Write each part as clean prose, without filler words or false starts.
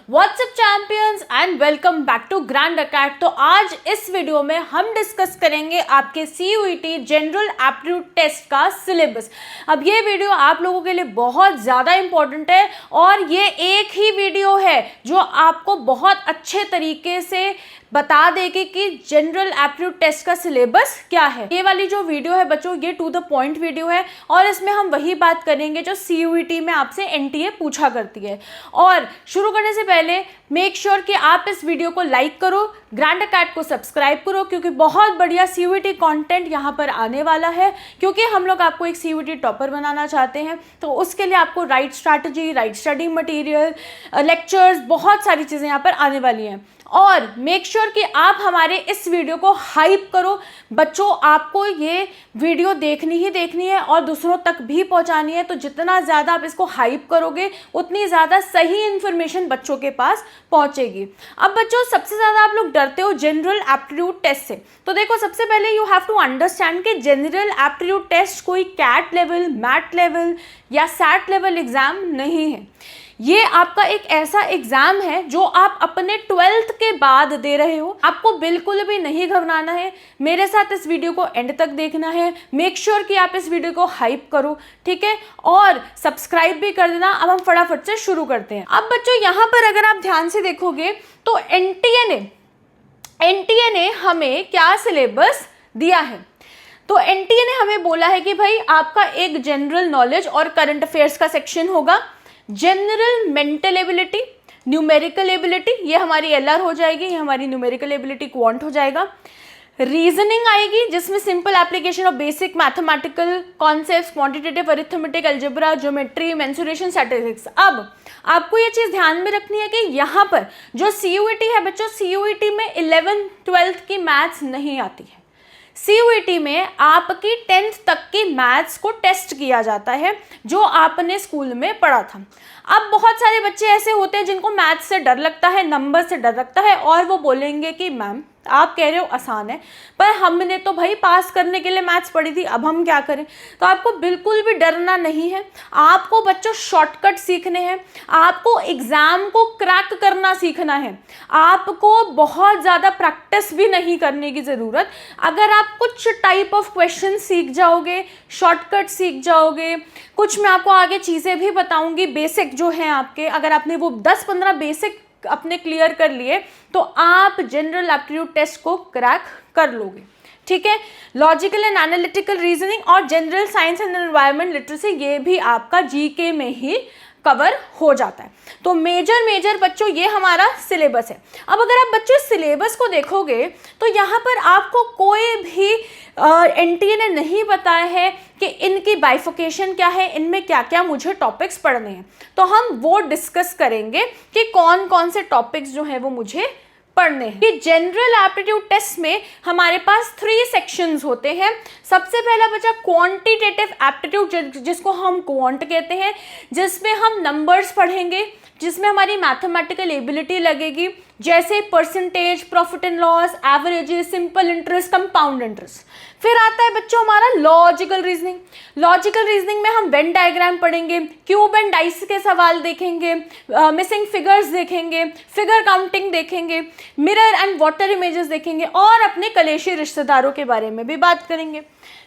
WhatsApp champions and welcome back to Grand Academy. तो आज इस वीडियो में हम डिस्कस करेंगे आपके CUET जनरल एप्टीट्यूड टेस्ट का सिलेबस। अब ये वीडियो आप लोगों के लिए बहुत ज़्यादा इंपॉर्टेंट है और ये एक ही वीडियो है जो आपको बहुत अच्छे तरीके से बता देगी कि जनरल एप्टीट्यूड टेस्ट का सिलेबस क्या है। ये वाली जो वीडियो है बच्चों, ये टू द पॉइंट वीडियो है और इसमें हम वही बात करेंगे जो CUET में आपसे NTA पूछा करती है। और शुरू करने से पहले मेक श्योर कि आप इस वीडियो को लाइक करो, ग्रैंड अकेडमी को सब्सक्राइब करो, क्योंकि बहुत बढ़िया CUET कंटेंट यहाँ पर आने वाला है। क्योंकि हम लोग आपको एक CUET टॉपर बनाना चाहते हैं, तो उसके लिए आपको right strategy, right study material, lectures, बहुत सारी चीज़ें यहाँ पर आने वाली हैं। और मेक श्योर कि आप हमारे इस वीडियो को हाइप करो। बच्चों, आपको ये वीडियो देखनी ही देखनी है और दूसरों तक भी पहुंचानी है। तो जितना ज़्यादा आप इसको हाइप करोगे उतनी ज़्यादा सही इन्फॉर्मेशन बच्चों के पास पहुंचेगी। अब बच्चों, सबसे ज़्यादा आप लोग डरते हो जनरल एप्टीट्यूड टेस्ट से। तो देखो, सबसे पहले यू हैव टू अंडरस्टैंड कि जनरल एप्टीट्यूड टेस्ट कोई कैट लेवल, मैट लेवल या सैट लेवल एग्ज़ाम नहीं है। ये आपका एक ऐसा एग्जाम है जो आप अपने 12th के बाद दे रहे हो। आपको बिल्कुल भी नहीं घबराना है, मेरे साथ इस वीडियो को एंड तक देखना है। मेक श्योर कि आप इस वीडियो को हाइप करो, ठीक है, और सब्सक्राइब भी कर देना। अब हम फटाफट से शुरू करते हैं। अब बच्चों, यहाँ पर अगर आप ध्यान से देखोगे तो NTA ने हमें क्या सिलेबस दिया है। तो NTA ने हमें बोला है कि भाई आपका एक जनरल नॉलेज और करंट अफेयर्स का सेक्शन होगा, general mental ability, numerical ability, ये हमारी LR हो जाएगी, ये हमारी न्यूमेरिकल एबिलिटी क्वांट हो जाएगा। रीजनिंग आएगी जिसमें simple application of basic mathematical concepts, quantitative arithmetic, algebra, geometry, mensuration, statistics. अब आपको ये चीज़ ध्यान में रखनी है कि यहाँ पर जो CUET है बच्चों, CUET में 11th 12th की मैथ्स नहीं आती है। CUET में आपकी 10th तक की मैथ्स को टेस्ट किया जाता है जो आपने स्कूल में पढ़ा था। अब बहुत सारे बच्चे ऐसे होते हैं जिनको मैथ्स से डर लगता है, नंबर से डर लगता है, और वो बोलेंगे कि मैम आप कह रहे हो आसान है, पर हमने तो भाई पास करने के लिए मैथ्स पढ़ी थी, अब हम क्या करें। तो आपको बिल्कुल भी डरना नहीं है। आपको बच्चों शॉर्टकट सीखने हैं, आपको एग्ज़ाम को क्रैक करना सीखना है। आपको बहुत ज़्यादा प्रैक्टिस भी नहीं करने की ज़रूरत। अगर आप कुछ टाइप ऑफ क्वेश्चन सीख जाओगे, शॉर्टकट सीख जाओगे, कुछ मैं आपको आगे चीज़ें भी बताऊँगी बेसिक जो हैं आपके, अगर आपने वो 10-15 बेसिक अपने क्लियर कर लिए तो आप जनरल एप्टीट्यूड टेस्ट को क्रैक कर लोगे, ठीक है। लॉजिकल एंड एनालिटिकल रीजनिंग और general science and environment literacy, ये भी आपका GK में ही कवर हो जाता है। तो मेजर बच्चों ये हमारा सिलेबस है। अब अगर आप बच्चों सिलेबस को देखोगे तो यहाँ पर आपको कोई भी NTA ने नहीं बताया है कि इनकी बाइफिकेशन क्या है, इनमें क्या क्या मुझे टॉपिक्स पढ़ने हैं। तो हम वो डिस्कस करेंगे कि कौन कौन से टॉपिक्स जो हैं वो मुझे पढ़ने हैं। कि जनरल एप्टीट्यूड टेस्ट में हमारे पास 3 सेक्शंस होते हैं। सबसे पहला बचा क्वांटिटेटिव एप्टीट्यूड, जिसको हम क्वांट कहते हैं, जिसमें हम नंबर्स पढ़ेंगे, जिसमें हमारी मैथमेटिकल एबिलिटी लगेगी, जैसे percentage, profit and loss, averages, simple interest, compound interest. फिर आता है बच्चों हमारा लॉजिकल रीजनिंग। लॉजिकल रीजनिंग में हम वेन डायग्राम पढ़ेंगे, क्यूब एंड डाइस के सवाल देखेंगे, मिसिंग फिगर्स देखेंगे, फिगर काउंटिंग देखेंगे, मिरर एंड वाटर इमेजेस देखेंगे और अपने कलेशी रिश्तेदारों के बारे में भी बात करेंगे।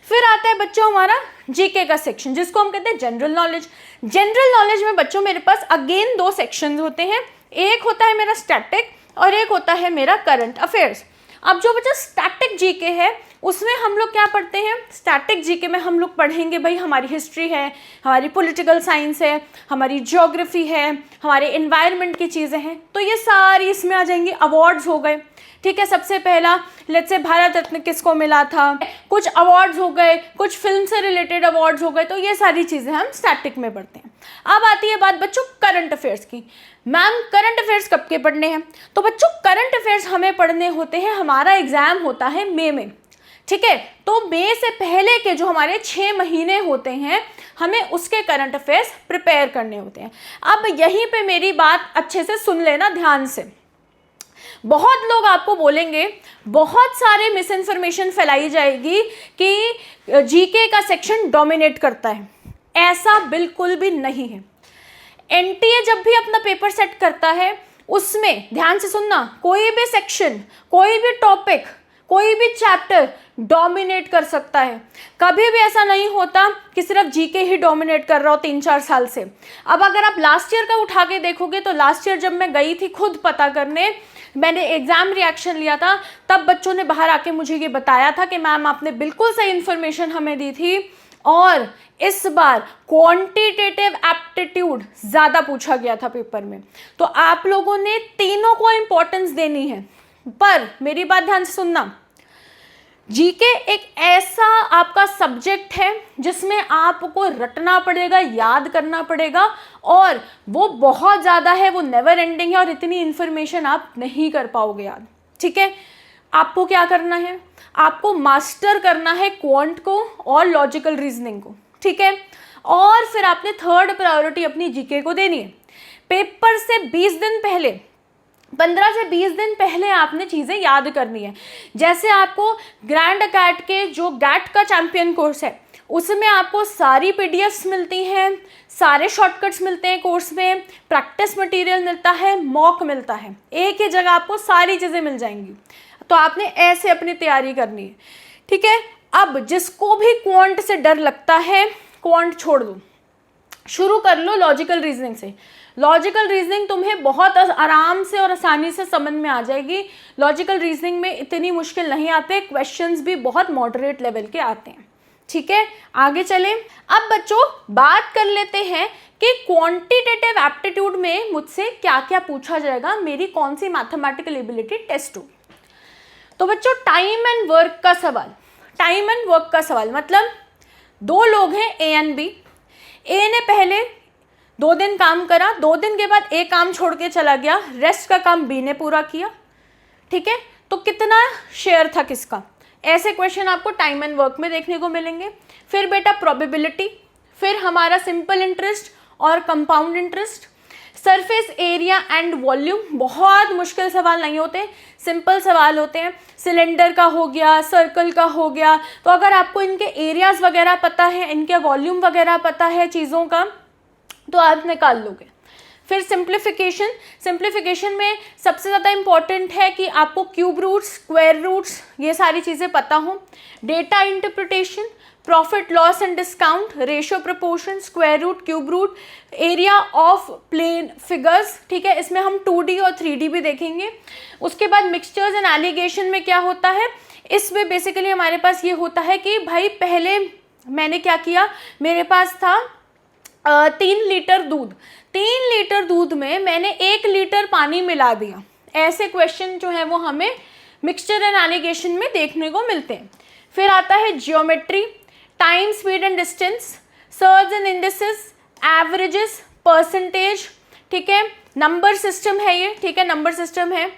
फिर आता है बच्चों हमारा GK का सेक्शन, जिसको हम कहते हैं जनरल नॉलेज। जनरल नॉलेज में बच्चों मेरे पास अगेन 2 सेक्शंस होते हैं, एक होता है मेरा स्टैटिक और एक होता है मेरा करंट अफेयर्स। अब जो बच्चा स्टैटिक GK है उसमें हम लोग क्या पढ़ते हैं, स्टैटिक GK में हम लोग पढ़ेंगे भाई हमारी हिस्ट्री है, हमारी पॉलिटिकल साइंस है, हमारी ज्योग्राफी है, हमारे एनवायरनमेंट की चीज़ें हैं। तो ये सारी इसमें आ जाएंगी। अवार्ड्स हो गए, ठीक है। सबसे पहला लेट्स से भारत रत्न किसको मिला था, कुछ अवार्ड्स हो गए, कुछ फिल्म से रिलेटेड अवार्ड्स हो गए। तो ये सारी चीज़ें हम स्टैटिक में पढ़ते हैं। अब आती है बात बच्चों करंट अफेयर्स की। मैम करंट अफेयर्स कब के पढ़ने हैं? तो बच्चों करंट अफेयर्स हमें पढ़ने होते हैं, हमारा एग्जाम होता है मई में, ठीक है। तो मई से पहले के जो हमारे 6 महीने होते हैं हमें उसके करंट अफेयर्स प्रिपेयर करने होते हैं। अब यहीं पे मेरी बात अच्छे से सुन लेना ध्यान से। बहुत लोग आपको बोलेंगे, बहुत सारे मिस इन्फॉर्मेशन फैलाई जाएगी कि GK का सेक्शन डोमिनेट करता है। ऐसा बिल्कुल भी नहीं है। NTA जब भी अपना पेपर सेट करता है उसमें ध्यान से सुनना, कोई भी सेक्शन, कोई भी टॉपिक, कोई भी चैप्टर डोमिनेट कर सकता है। कभी भी ऐसा नहीं होता कि सिर्फ जीके ही डोमिनेट कर रहा हो 3-4 साल से। अब अगर आप लास्ट ईयर का उठा के देखोगे तो लास्ट ईयर जब मैं गई थी खुद पता करने, मैंने एग्जाम रिएक्शन लिया था, तब बच्चों ने बाहर आके मुझे ये बताया था कि मैम आपने बिल्कुल सही इन्फॉर्मेशन हमें दी थी, और इस बार क्वांटिटेटिव एप्टीट्यूड ज़्यादा पूछा गया था पेपर में। तो आप लोगों ने तीनों को इंपॉर्टेंस देनी है। पर मेरी बात ध्यान से सुनना, जीके एक ऐसा आपका सब्जेक्ट है जिसमें आपको रटना पड़ेगा, याद करना पड़ेगा, और वो बहुत ज़्यादा है, वो नेवर एंडिंग है, और इतनी इन्फॉर्मेशन आप नहीं कर पाओगे याद। ठीक है, आपको क्या करना है, आपको मास्टर करना है क्वांट को और लॉजिकल रीजनिंग को। ठीक है, और फिर आपने थर्ड प्रायोरिटी अपनी जीके को देनी है। पेपर से 20 दिन पहले, 15 से 20 दिन पहले आपने चीज़ें याद करनी है। जैसे आपको ग्रैंड अकैट के जो गैट का चैंपियन कोर्स है उसमें आपको सारी पीडीएफ्स मिलती हैं, सारे शॉर्टकट्स मिलते हैं कोर्स में, प्रैक्टिस मटेरियल मिलता है, मॉक मिलता है, एक ही जगह आपको सारी चीज़ें मिल जाएंगी। तो आपने ऐसे अपनी तैयारी करनी है। ठीक है, अब जिसको भी क्वांट से डर लगता है, क्वांट छोड़ दो, शुरू कर लो लॉजिकल रीजनिंग से। लॉजिकल रीजनिंग तुम्हें बहुत आराम से और आसानी से समझ में आ जाएगी। लॉजिकल रीजनिंग में इतनी मुश्किल नहीं आते, क्वेश्चंस भी बहुत मॉडरेट लेवल के आते हैं। ठीक है, आगे चलें। अब बच्चों बात कर लेते हैं कि क्वांटिटेटिव एप्टीट्यूड में मुझसे क्या क्या पूछा जाएगा, मेरी कौन सी मैथमेटिकल एबिलिटी टेस्ट हो। तो बच्चों टाइम एंड वर्क का सवाल, टाइम एंड वर्क का सवाल मतलब दो लोग हैं ए एंड बी। ए ने पहले 2 दिन काम करा, 2 दिन के बाद ए काम छोड़ के चला गया, रेस्ट का काम बी ने पूरा किया। ठीक है, तो कितना शेयर था किसका, ऐसे क्वेश्चन आपको टाइम एंड वर्क में देखने को मिलेंगे। फिर बेटा प्रोबेबिलिटी, फिर हमारा सिंपल इंटरेस्ट और compound interest, surface area and volume, बहुत मुश्किल सवाल नहीं होते, सिंपल सवाल होते हैं। सिलेंडर का हो गया, सर्कल का हो गया, तो अगर आपको इनके एरियाज वगैरह पता है, इनके वॉल्यूम वगैरह पता है चीज़ों का, तो आप निकाल लोगे। फिर सिंप्लीफिकेशन, सिंप्लीफिकेशन में सबसे ज़्यादा इंपॉर्टेंट है कि आपको क्यूब रूट्स, स्क्वायर रूट्स, ये सारी चीज़ें पता हो। Data interpretation, profit loss and discount, ratio proportion, square root, cube root, area of plane figures. ठीक है, इसमें हम 2D और 3D भी देखेंगे। उसके बाद मिक्सचर्स एंड एलिगेशन में क्या होता है, इसमें बेसिकली हमारे पास ये होता है कि भाई पहले मैंने क्या किया, मेरे पास था 3 लीटर दूध, 3 लीटर दूध में मैंने 1 लीटर पानी मिला दिया। ऐसे क्वेश्चन जो है वो हमें मिक्सचर एंड एलिगेशन में देखने को मिलते हैं। फिर आता है geometry, time, speed and distance, surge and indices, averages, percentage. ठीक है, नंबर सिस्टम है ये। ठीक है, नंबर सिस्टम है।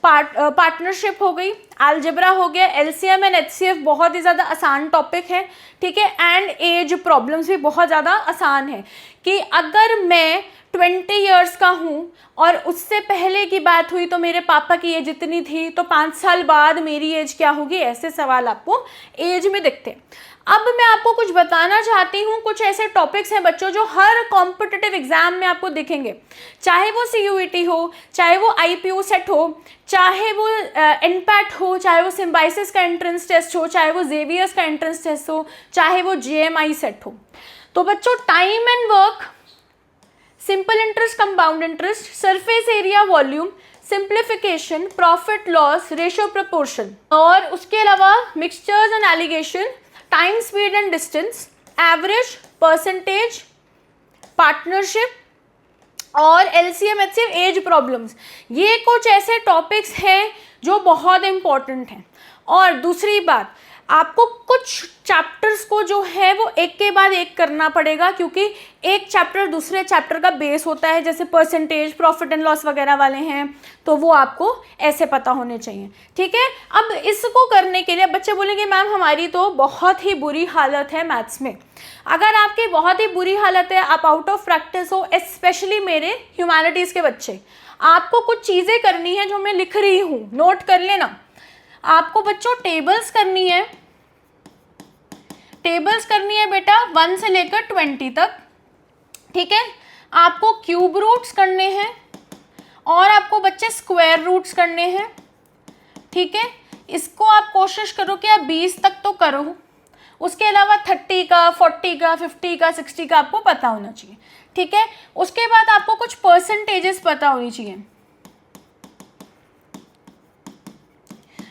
पार्टनरशिप हो गई, अलजेब्रा हो गया, एलसीएम एंड एचसीएफ बहुत ही ज़्यादा आसान टॉपिक है। ठीक है, एंड एज प्रॉब्लम्स भी बहुत ज़्यादा आसान है कि अगर मैं 20 ईयर्स का हूँ और उससे पहले की बात हुई तो मेरे पापा की एज इतनी थी, तो 5 साल बाद मेरी एज क्या होगी, ऐसे सवाल आपको एज में दिखते हैं। अब मैं आपको कुछ बताना चाहती हूँ, कुछ ऐसे टॉपिक्स हैं बच्चों जो हर कॉम्पिटिटिव एग्जाम में आपको दिखेंगे, चाहे वो CUET हो, चाहे वो IPO सेट हो, चाहे वो NPAT हो, चाहे वो सिम्बाइसिस का एंट्रेंस टेस्ट हो, चाहे वो जेवियर्स का एंट्रेंस टेस्ट हो, चाहे वो JMI सेट हो। तो बच्चों time and work, simple interest, compound interest, surface area, volume, simplification, profit loss, ratio proportion, और उसके अलावा mixtures and allegation, time, speed and distance, average, percentage, partnership और LCM HCF एज प्रॉब्लम्स। ये कुछ ऐसे टॉपिक्स हैं जो बहुत इंपॉर्टेंट हैं। और दूसरी बात, आपको कुछ चैप्टर्स को जो है वो एक के बाद एक करना पड़ेगा, क्योंकि एक चैप्टर दूसरे चैप्टर का बेस होता है। जैसे परसेंटेज, प्रॉफिट एंड लॉस वगैरह वाले हैं, तो वो आपको ऐसे पता होने चाहिए। ठीक है, अब इसको करने के लिए बच्चे बोलेंगे मैम हमारी तो बहुत ही बुरी हालत है मैथ्स में। अगर आपकी बहुत ही बुरी हालत है, आप आउट ऑफ प्रैक्टिस हो, स्पेशली मेरे ह्यूमैनिटीज़ के बच्चे, आपको कुछ चीज़ें करनी है जो मैं लिख रही हूँ, नोट कर लेना। आपको बच्चों टेबल्स करनी है, टेबल्स करनी है बेटा 1 से लेकर 20 तक। ठीक है, आपको क्यूब रूट्स करने हैं और आपको बच्चे स्क्वायर रूट्स करने हैं, ठीक है। इसको आप कोशिश करो कि आप 20 तक तो करो, उसके अलावा 30 का, 40 का, 50 का, 60 का आपको पता होना चाहिए, ठीक है। उसके बाद आपको कुछ परसेंटेजेस पता होनी चाहिए।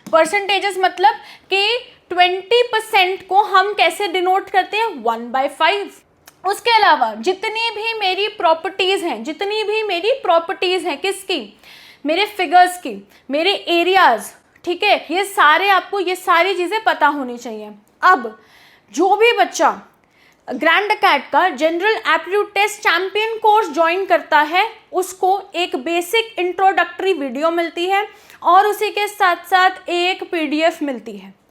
परसेंटेजेस मतलब कि 20% को हम कैसे डिनोट करते हैं, 1/5। उसके अलावा जितनी भी मेरी प्रॉपर्टीज हैं, किसकी, मेरे फिगर्स की, मेरे एरियाज, ठीक है, ये सारे आपको ये सारी चीजें पता होनी चाहिए। अब जो भी बच्चा ग्रैंड अकेड का general aptitude test champion course join करता है, उसको एक बेसिक इंट्रोडक्टरी वीडियो मिलती है और उसी के साथ साथ एक PDF मिलती है।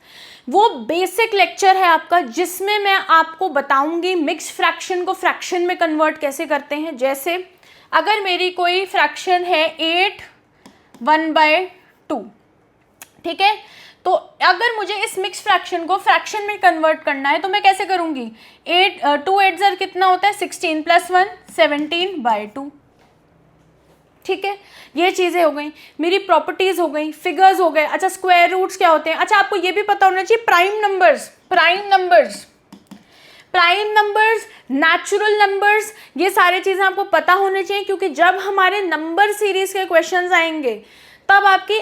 वो बेसिक लेक्चर है आपका, जिसमें मैं आपको बताऊंगी मिक्स फ्रैक्शन को फ्रैक्शन में कन्वर्ट कैसे करते हैं। जैसे अगर मेरी कोई फ्रैक्शन है 8 1/2, ठीक है, तो अगर मुझे इस मिक्स फ्रैक्शन को फ्रैक्शन में कन्वर्ट करना है तो मैं कैसे करूंगी, 2 8 कितना होता है, 16 + 1 17/2, ठीक है। ये चीज़ें हो गई, मेरी प्रॉपर्टीज हो गई, फिगर्स हो गए। अच्छा, स्क्वायर रूट्स क्या होते हैं, अच्छा आपको ये भी पता होना चाहिए प्राइम नंबर्स, नेचुरल नंबर्स, ये सारी चीज़ें आपको पता होनी चाहिए, क्योंकि जब हमारे नंबर सीरीज के क्वेश्चंस आएंगे तब आपकी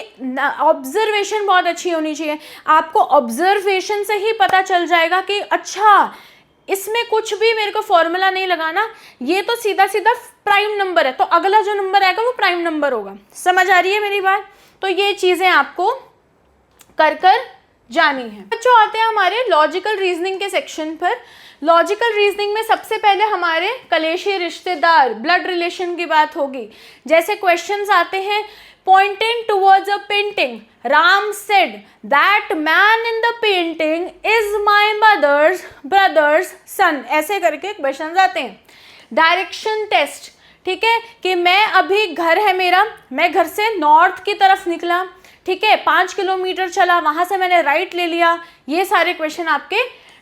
ऑब्जर्वेशन बहुत अच्छी होनी चाहिए। आपको ऑब्जर्वेशन से ही पता चल जाएगा कि अच्छा इसमें कुछ भी मेरे को फॉर्मूला नहीं लगाना, ये तो सीधा सीधा प्राइम नंबर है, तो अगला जो नंबर आएगा वो प्राइम नंबर होगा। समझ आ रही है मेरी बात? तो ये चीज़ें आपको कर जानी है। बच्चों, आते हैं हमारे लॉजिकल रीजनिंग के सेक्शन पर। लॉजिकल रीजनिंग में सबसे पहले हमारे कलेशी रिश्तेदार, ब्लड रिलेशन की बात होगी। जैसे क्वेश्चंस आते हैं, pointing towards a painting, Ram said that man in the painting is my mother's brother's son। ऐसे करके क्वेश्चंस आते हैं। डायरेक्शन टेस्ट, ठीक है, कि मैं अभी घर है मेरा, मैं घर से नॉर्थ की तरफ निकला, ठीक है, 5 किलोमीटर चला, वहां से मैंने राइट ले लिया। ये सारे क्वेश्चन आपके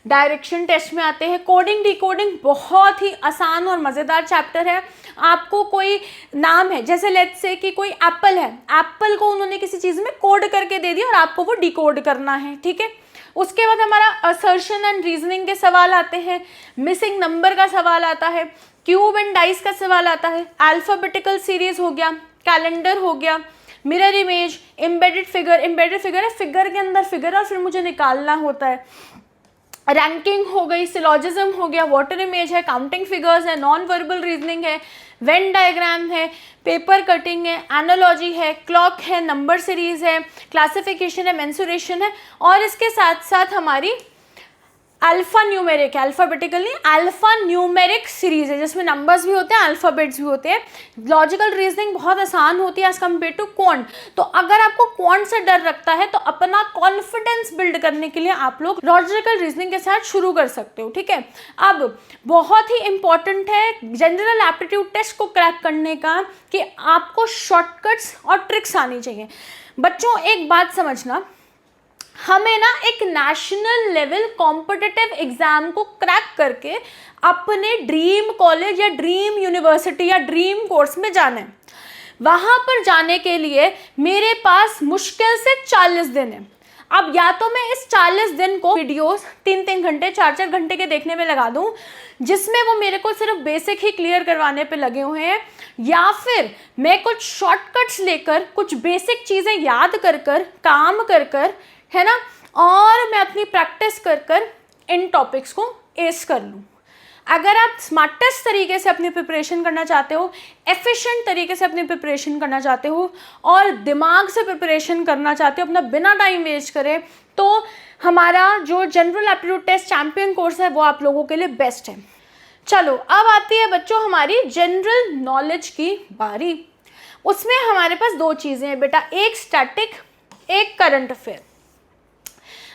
डायरेक्शन टेस्ट में आते हैं। कोडिंग डिकोडिंग बहुत ही आसान और मज़ेदार चैप्टर है। आपको कोई नाम है, जैसे लेट्स से कि कोई एप्पल है, एप्पल को उन्होंने किसी चीज़ में कोड करके दे दिया और आपको वो डिकोड करना है, ठीक है। उसके बाद हमारा असर्शन एंड रीजनिंग के सवाल आते हैं, मिसिंग नंबर का सवाल आता है, क्यूब एंड डाइस का सवाल आता है, अल्फाबेटिकल सीरीज हो गया, कैलेंडर हो गया, मिरर इमेज, एम्बेडेड फिगर है, फिगर के अंदर फिगर और फिर मुझे निकालना होता है, रैंकिंग हो गई, सिलॉजिज्म हो गया, वाटर इमेज है, काउंटिंग फिगर्स है, नॉन वर्बल रीजनिंग है, वेन डायग्राम है, पेपर कटिंग है, एनालॉजी है, क्लॉक है, नंबर सीरीज है, क्लासिफिकेशन है, मेंसुरेशन है, और इसके साथ साथ हमारी अल्फा न्यूमेरिक है, अल्फाबेटिकल नहीं, अल्फा न्यूमेरिक सीरीज है, जिसमें नंबर्स भी होते हैं, अल्फाबेट्स भी होते हैं। लॉजिकल रीजनिंग बहुत आसान होती है एज कम्पेयर टू क्वांट। तो अगर आपको क्वांट से डर लगता है तो अपना कॉन्फिडेंस बिल्ड करने के लिए आप लोग लॉजिकल रीजनिंग के साथ शुरू कर सकते हो, ठीक है। अब बहुत ही इंपॉर्टेंट है जनरल एप्टीट्यूड टेस्ट को क्रैक करने का कि आपको शॉर्टकट्स और ट्रिक्स आनी चाहिए। बच्चों, एक बात समझना, हमें ना एक नेशनल लेवल कॉम्पिटिटिव एग्जाम को क्रैक करके अपने ड्रीम कॉलेज या ड्रीम यूनिवर्सिटी या ड्रीम कोर्स में जाना है। वहाँ पर जाने के लिए मेरे पास मुश्किल से 40 दिन है। अब या तो मैं इस 40 दिन को वीडियोस 3-3 घंटे 4-4 घंटे के देखने में लगा दूं, जिसमें वो मेरे को सिर्फ बेसिक ही क्लियर करवाने पे लगे हुए हैं, या फिर मैं कुछ शॉर्टकट्स लेकर कुछ बेसिक चीज़ें याद कर काम कर है ना, और मैं अपनी प्रैक्टिस कर इन टॉपिक्स को एस कर लूँ। अगर आप स्मार्टेस्ट तरीके से अपनी प्रिपरेशन करना चाहते हो, एफिशिएंट तरीके से अपनी प्रिपरेशन करना चाहते हो और दिमाग से प्रिपरेशन करना चाहते हो, अपना बिना टाइम वेस्ट करें, तो हमारा जो general aptitude test champion course है वो आप लोगों के लिए बेस्ट है। चलो, अब आती है बच्चों हमारी जनरल नॉलेज की बारी। उसमें हमारे पास 2 चीज़ें हैं बेटा, एक स्टैटिक, एक करंट अफेयर।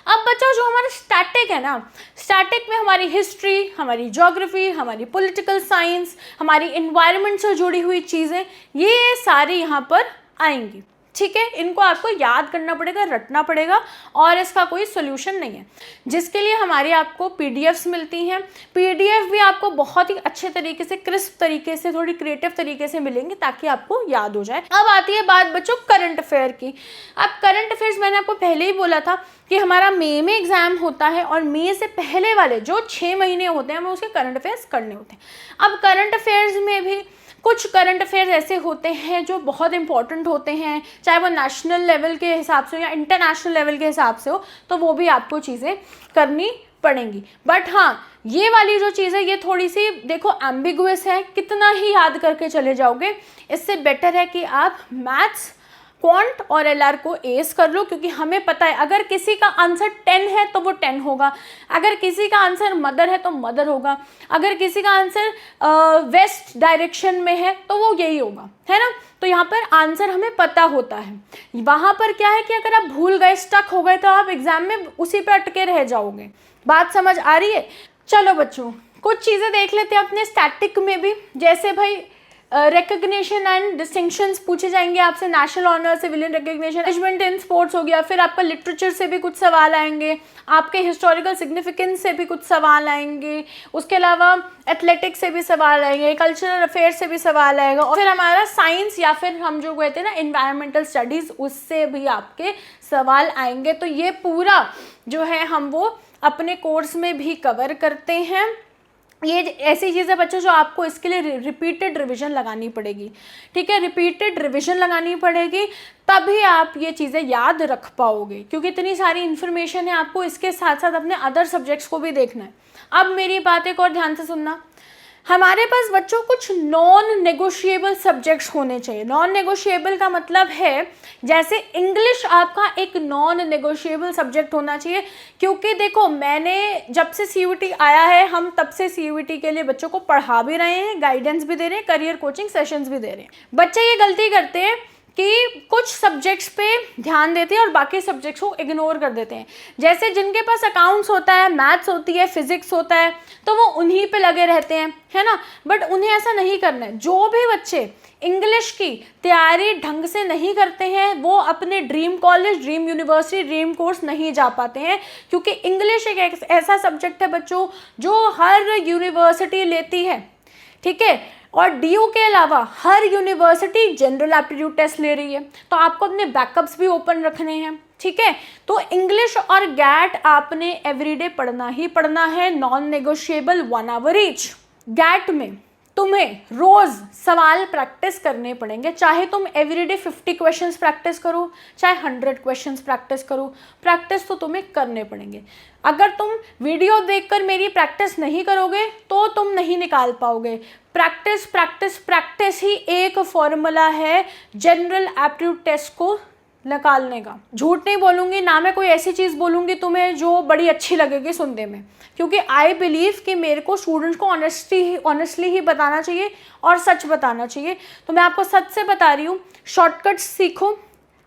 अब बच्चों, जो हमारा स्टैटिक है ना, स्टैटिक में हमारी हिस्ट्री, हमारी ज्योग्राफी, हमारी पॉलिटिकल साइंस, हमारी इन्वायरमेंट से जुड़ी हुई चीज़ें, ये सारी यहाँ पर आएंगी, ठीक है, इनको आपको याद करना पड़ेगा, रटना पड़ेगा, और इसका कोई सोल्यूशन नहीं है, जिसके लिए हमारी आपको पीडीएफ्स मिलती हैं। पीडीएफ भी आपको बहुत ही अच्छे तरीके से, क्रिस्प तरीके से, थोड़ी क्रिएटिव तरीके से मिलेंगे ताकि आपको याद हो जाए। अब आती है बात बच्चों करंट अफेयर की। अब करंट अफेयर्स मैंने आपको पहले ही बोला था कि हमारा मई में एग्जाम होता है, और मई से पहले वाले जो 6 महीने होते हैं हमें उसके करंट अफेयर्स करने होते हैं। अब करंट अफेयर्स में भी कुछ करंट अफेयर्स ऐसे होते हैं जो बहुत इंपॉर्टेंट होते हैं, चाहे वो नेशनल लेवल के हिसाब से हो या इंटरनेशनल लेवल के हिसाब से हो, तो वो भी आपको चीज़ें करनी पड़ेंगी। बट हाँ, ये वाली जो चीज़ है ये थोड़ी सी देखो एम्बिगुअस है, कितना ही याद करके चले जाओगे। इससे बेटर है कि आप मैथ्स, क्वांट और एलआर को एस कर लो, क्योंकि हमें पता है अगर किसी का आंसर 10 है तो वो 10 होगा, अगर किसी का आंसर मदर है तो मदर होगा, अगर किसी का आंसर वेस्ट डायरेक्शन में है तो वो यही होगा, है ना। तो यहाँ पर आंसर हमें पता होता है। वहाँ पर क्या है कि अगर आप भूल गए, स्टक हो गए, तो आप एग्जाम में उसी पे अटके रह जाओगे। बात समझ आ रही है? चलो बच्चों, कुछ चीज़ें देख लेते हैं अपने स्टैटिक में भी। जैसे भाई रिकग्निशन एंड डिस्टिंक्शंस पूछे जाएंगे आपसे, national honour, civilian recognition, management in sports हो गया, फिर आपका लिटरेचर से भी कुछ सवाल आएंगे, आपके हिस्टोरिकल सिग्निफिकेंस से भी कुछ सवाल आएंगे, उसके अलावा एथलेटिक्स से भी सवाल आएंगे, कल्चरल अफेयर्स से भी सवाल आएगा, और फिर हमारा साइंस या फिर हम जो कहते हैं ना एनवायरमेंटल स्टडीज़, उससे भी आपके सवाल आएंगे। तो ये पूरा जो है हम वो अपने कोर्स में भी कवर करते हैं। ये ऐसी चीज़ है बच्चों जो आपको इसके लिए रिपीटेड रिवीजन लगानी पड़ेगी, ठीक है, रिपीटेड रिवीजन लगानी पड़ेगी, तभी आप ये चीज़ें याद रख पाओगे, क्योंकि इतनी सारी इन्फॉर्मेशन है, आपको इसके साथ साथ अपने अदर सब्जेक्ट्स को भी देखना है। अब मेरी बात एक और ध्यान से सुनना, हमारे पास बच्चों कुछ नॉन नेगोशिएबल सब्जेक्ट्स होने चाहिए। नॉन नेगोशिएबल का मतलब है जैसे इंग्लिश आपका एक नॉन नेगोशिएबल सब्जेक्ट होना चाहिए, क्योंकि देखो मैंने जब से सीयूईटी आया है, हम तब से सीयूईटी के लिए बच्चों को पढ़ा भी रहे हैं, गाइडेंस भी दे रहे हैं, करियर कोचिंग सेशंस भी दे रहे हैं। बच्चे ये गलती करते हैं कि कुछ सब्जेक्ट्स पे ध्यान देते हैं और बाकी सब्जेक्ट्स को इग्नोर कर देते हैं। जैसे जिनके पास अकाउंट्स होता है, मैथ्स होती है, फिजिक्स होता है, तो वो उन्हीं पे लगे रहते हैं, है ना। बट उन्हें ऐसा नहीं करना है। जो भी बच्चे इंग्लिश की तैयारी ढंग से नहीं करते हैं वो अपने dream college, dream university, dream course नहीं जा पाते हैं, क्योंकि इंग्लिश एक ऐसा सब्जेक्ट है बच्चों जो हर यूनिवर्सिटी लेती है, ठीक है। और डीयू के अलावा हर यूनिवर्सिटी जनरल एप्टीट्यूड टेस्ट ले रही है, तो आपको अपने बैकअप्स भी ओपन रखने हैं, ठीक है। तो इंग्लिश और गैट आपने एवरीडे पढ़ना ही पढ़ना है, non negotiable 1 hour each. GAT में तुम्हें रोज सवाल प्रैक्टिस करने पड़ेंगे, चाहे तुम एवरीडे 50 क्वेश्चंस प्रैक्टिस करो, चाहे 100 क्वेश्चंस प्रैक्टिस करो, प्रैक्टिस तो तुम्हें करने पड़ेंगे। अगर तुम वीडियो देखकर मेरी प्रैक्टिस नहीं करोगे तो तुम नहीं निकाल पाओगे। प्रैक्टिस प्रैक्टिस प्रैक्टिस ही एक फॉर्मूला है जनरल एप्टीट्यूड टेस्ट को निकालने का। झूठ नहीं बोलूँगी, ना मैं कोई ऐसी चीज़ बोलूँगी तुम्हें जो बड़ी अच्छी लगेगी सुनने में, क्योंकि आई बिलीव कि मेरे को स्टूडेंट्स को ऑनेस्टली ही बताना चाहिए और सच बताना चाहिए। तो मैं आपको सच से बता रही हूँ, शॉर्टकट्स सीखो,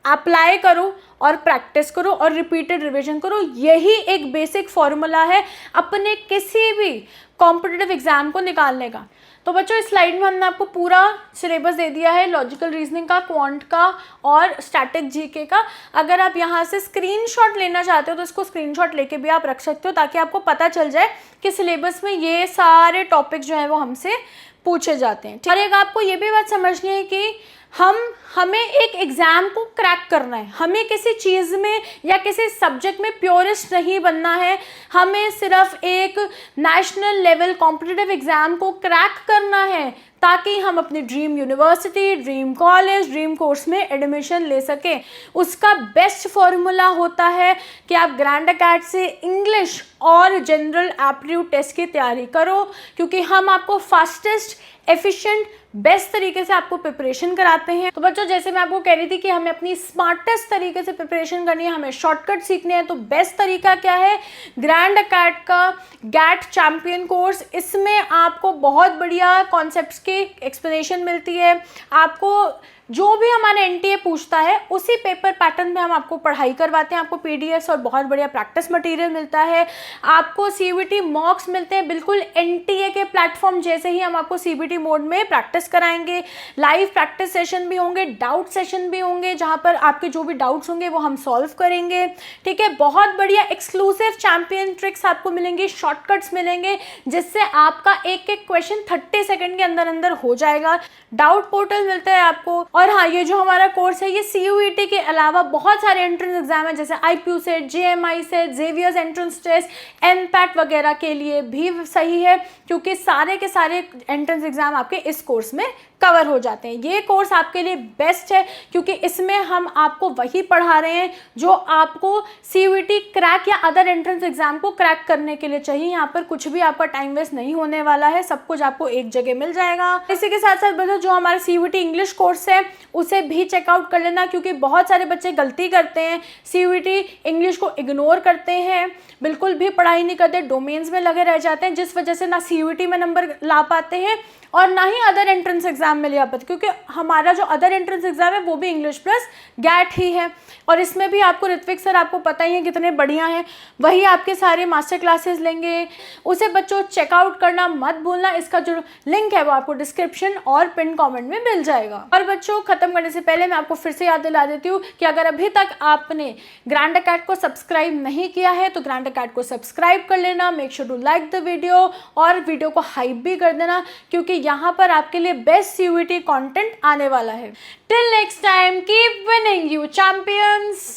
अप्लाई करो और प्रैक्टिस करो और रिपीटेड रिवीजन करो। यही एक बेसिक फॉर्मूला है अपने किसी भी कॉम्पिटिटिव एग्जाम को निकालने का। तो बच्चों इस स्लाइड में हमने आपको पूरा सिलेबस दे दिया है, लॉजिकल रीजनिंग का, क्वांट का और स्टैटिक जीके का। अगर आप यहाँ से स्क्रीनशॉट लेना चाहते हो तो इसको स्क्रीनशॉट लेके भी आप रख सकते हो, ताकि आपको पता चल जाए कि सिलेबस में ये सारे टॉपिक जो हैं वो हमसे पूछे जाते हैं। और एक आपको ये भी बात समझनी है कि हमें एक एग्ज़ाम को क्रैक करना है, हमें किसी चीज़ में या किसी सब्जेक्ट में प्योरिस्ट नहीं बनना है, हमें सिर्फ एक नेशनल लेवल कॉम्पिटिटिव एग्ज़ाम को क्रैक करना है, ताकि हम अपनी dream university, dream college, dream course में एडमिशन ले सकें। उसका बेस्ट फॉर्मूला होता है कि आप ग्रैंड अकेडमी से इंग्लिश और जनरल एप्टीट्यूड टेस्ट की तैयारी करो, क्योंकि हम आपको फास्टेस्ट, एफिशिएंट, बेस्ट तरीके से आपको प्रिपरेशन कराते हैं। तो बच्चों जैसे मैं आपको कह रही थी कि हमें अपनी स्मार्टेस्ट तरीके से प्रिपरेशन करनी है, हमें शॉर्टकट सीखने हैं, तो बेस्ट तरीका क्या है, ग्रैंड अकेडमी का गैट चैंपियन कोर्स। इसमें आपको बहुत बढ़िया कॉन्सेप्ट्स की एक्सप्लेनेशन मिलती है, आपको जो भी हमारे एनटीए पूछता है उसी पेपर पैटर्न में हम आपको पढ़ाई करवाते हैं। आपको पीडीएफ्स और बहुत बढ़िया प्रैक्टिस मटेरियल मिलता है, आपको सीबीटी मॉक्स मिलते हैं, बिल्कुल एनटीए के प्लेटफॉर्म जैसे ही हम आपको सीबीटी मोड में प्रैक्टिस कराएंगे। लाइव प्रैक्टिस सेशन भी होंगे, डाउट सेशन भी होंगे, जहां पर आपके जो भी डाउट्स होंगे वो हम सॉल्व करेंगे। ठीक है, बहुत बढ़िया एक्सक्लूसिव चैंपियन ट्रिक्स आपको मिलेंगी, शॉर्टकट्स मिलेंगे, जिससे आपका एक एक क्वेश्चन 30 सेकंड के अंदर अंदर हो जाएगा। डाउट पोर्टल मिलता है आपको। और हाँ, ये जो हमारा कोर्स है ये सीयूईटी के अलावा बहुत सारे एंट्रेंस एग्जाम है, जैसे IPU CET, JMI CET, Xavier's entrance test, MPAT वगैरह के लिए भी सही है, क्योंकि सारे के सारे एंट्रेंस एग्जाम आपके इस कोर्स में कवर हो जाते हैं। ये कोर्स आपके लिए बेस्ट है, क्योंकि इसमें हम आपको वही पढ़ा रहे हैं जो आपको सीयूईटी क्रैक या अदर एंट्रेंस एग्जाम को क्रैक करने के लिए चाहिए। यहाँ पर कुछ भी आपका टाइम वेस्ट नहीं होने वाला है, सब कुछ आपको एक जगह मिल जाएगा। इसी के साथ साथ बच्चों जो हमारा सीयूईटी इंग्लिश कोर्स है उसे भी चेकआउट कर लेना, क्योंकि बहुत सारे बच्चे गलती करते हैं, सीयूईटी इंग्लिश को इग्नोर करते हैं, बिल्कुल भी पढ़ाई नहीं करते, डोमेन्स में लगे रह जाते हैं, जिस वजह से ना सीयूईटी में नंबर ला पाते हैं और ना ही अदर एंट्रेंस एग्जाम में ले पाते, क्योंकि हमारा जो अदर एंट्रेंस एग्जाम है वो भी इंग्लिश प्लस गैट ही है। और इसमें भी आपको ऋत्विक सर आपको पता ही है कितने बढ़िया हैं, वही आपके सारे मास्टर क्लासेस लेंगे। उसे बच्चों चेकआउट करना मत भूलना, इसका जो लिंक है वो आपको डिस्क्रिप्शन और पिन कमेंट में मिल जाएगा। और बच्चों खत्म करने से पहले मैं आपको फिर से याद दिला देती हूँ कि अगर अभी तक आपने ग्रैंड अकेडमी को सब्सक्राइब नहीं किया है तो ग्रैंड अकेडमी को सब्सक्राइब कर लेना। Make sure to like the video और वीडियो को हाइप भी कर देना, क्योंकि यहाँ पर आपके लिए बेस्ट सीयूईटी कंटेंट आने वाला है। Till next time, keep winning you champions.